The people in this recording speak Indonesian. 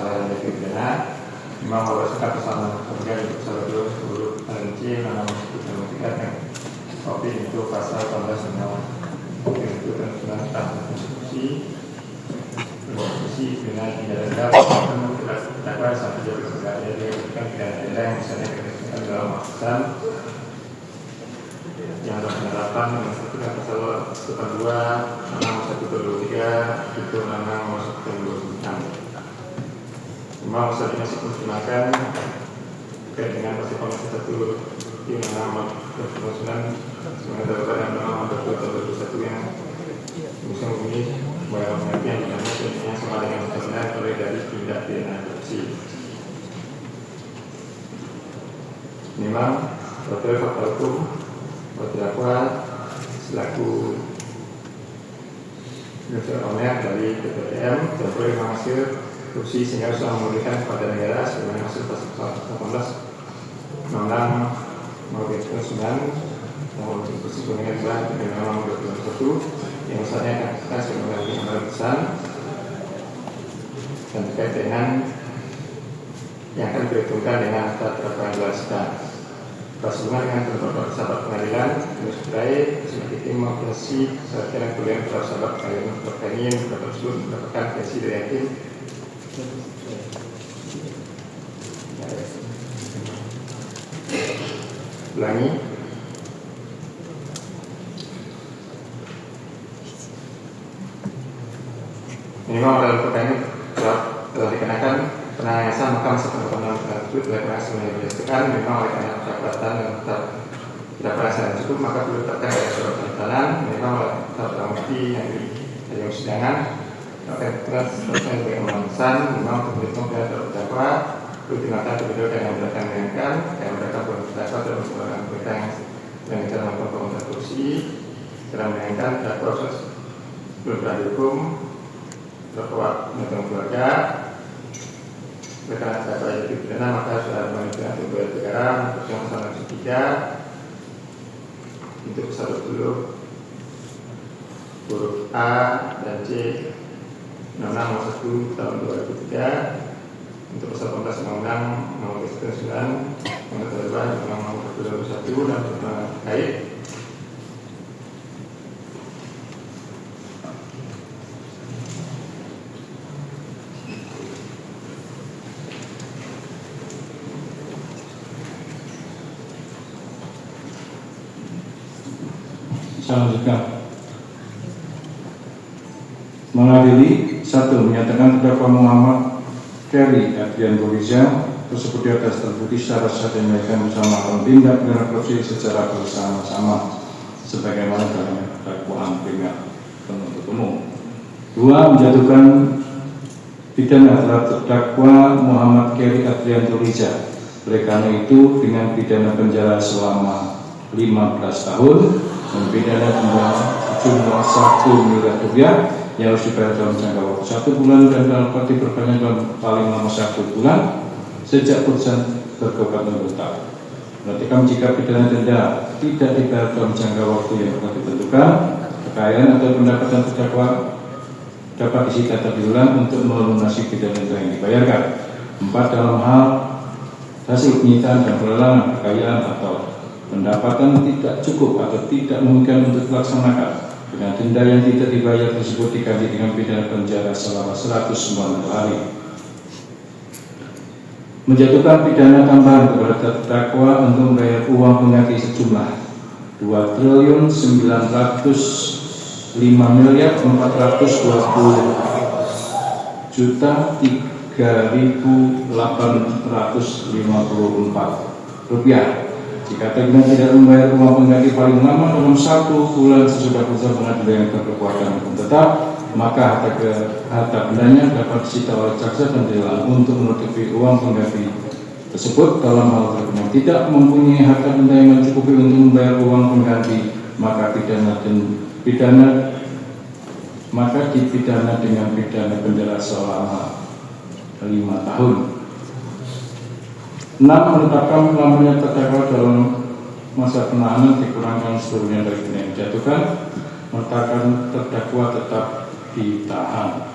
kesalahan dari pidana. Memang berdasarkan pesanan kemudian untuk pasal 2 huruf C nama dan mutikat yang kopi itu pasal 18 undang itu tentang konstitusi pidana tidak denda dapat satu jadi sebagai diberikan pidana denda yang misalnya diberikan dalam maksud yang ada penerapan nomor 1 dan pasal 2 nomor 123 itu nomor 126. Memang saat ini masih menggunakan terkait dengan pasal 1 di nomor 29 sebenarnya dalam nomor 21 yang bisa mengunggih bahwa pengertian pidana sebenarnya sama dengan pidana oleh dari tindak pidana korupsi. Memang hotel fakta hukum terdakwa selaku Direktur Omer dari PPTM dan boleh menghasil korupsi sehingga harus memberikan kepada negara sebagaimana hasil pasal 18 Undang-Undang Nomor 29 Nomor Konstitusi Pemilihan dengan Nomor 21 yang misalnya akan kita sebagai gambaran besar dan terkait dengan yang akan diperhitungkan dengan terdakwa yang jelaskan. Bersama dengan ketentuan sahabat pengadilan, terus baik sebagai tim mengoperasi serta kuliah terhadap sahabat pengadilan pertanian tersebut mendapatkan versi dari hakim. Ulangi. Minimal dalam perkara ini telah dikenakan penanganan yang maka masa penerapan tersebut dilakukan sebagai berdasarkan memang oleh karena persyaratan dan tidak perasaan cukup maka perlu ditetapkan dari surat penelitian memang oleh barang bukti yang di persidangan terkait selesai sebagai pemeriksaan memang terhitung dari terdakwa perlu dilakukan kebijakan yang berdasarkan dengan yang berdasarkan terdakwa dalam sebuah berita yang kita melakukan pemeriksaan korupsi dalam menginginkan proses belum hukum terkuat menentang keluarga. Karena terdakwa itu pidana maka sudah menentukan untuk negara untuk yang pasal 3 untuk pasal 20 huruf A dan C Undang-Undang Nomor 1 Tahun 2003 untuk pasal 18 Undang-Undang Nomor 9 Nomor 2 Undang-Undang Nomor 21 dan terkait. Selanjutnya, mengadili 1. Menyatakan terdakwa Muhammad Keri Adrian Boliza tersebut di atas terbukti secara sah dan menyatakan bersama tindak pidana korupsi secara bersama-sama sebagaimana dalam dakwaan pihak penuntut umum. 2. Menjatuhkan pidana terhadap terdakwa Muhammad Keri Adrian Boliza. Oleh karena itu dengan pidana penjara selama 15 tahun dan pidana denda sejumlah 1 miliar rupiah yang harus dibayar dalam jangka waktu 1 bulan dan dalam arti perpanjang dalam paling lama 1 bulan sejak putusan berkekuatan tetap. Perhatikan jika pidana denda tidak dibayar dalam jangka waktu yang telah ditentukan, kekayaan atau pendapatan terdakwa dapat disita terlebih dahulu untuk melunasi pidana denda yang dibayarkan. 4. Dalam hal hasil penyitaan dan pelelangan kekayaan atau pendapatan tidak cukup atau tidak memungkinkan untuk dilaksanakan dengan denda yang tidak dibayar tersebut diganti dengan pidana penjara selama 190 hari. Menjatuhkan pidana tambahan kepada terdakwa untuk membayar uang pengganti sejumlah 2.940.3.854 rupiah. Jika tergugat tidak membayar uang pengganti paling lama dalam 1 bulan sesudah putusan pengadilan yang berkekuatan hukum tetap, maka harta bendanya dapat disita oleh jaksa dan tilang untuk menutupi uang pengganti tersebut. Dalam hal tergugat tidak mempunyai harta benda yang mencukupi untuk membayar uang pengganti, maka dipidana dengan pidana penjara selama 5 tahun. 6. Menetapkan lamanya terdakwa dalam masa penahanan dikurangkan seluruhnya dari pidana yang dijatuhkan. Menetapkan terdakwa tetap ditahan.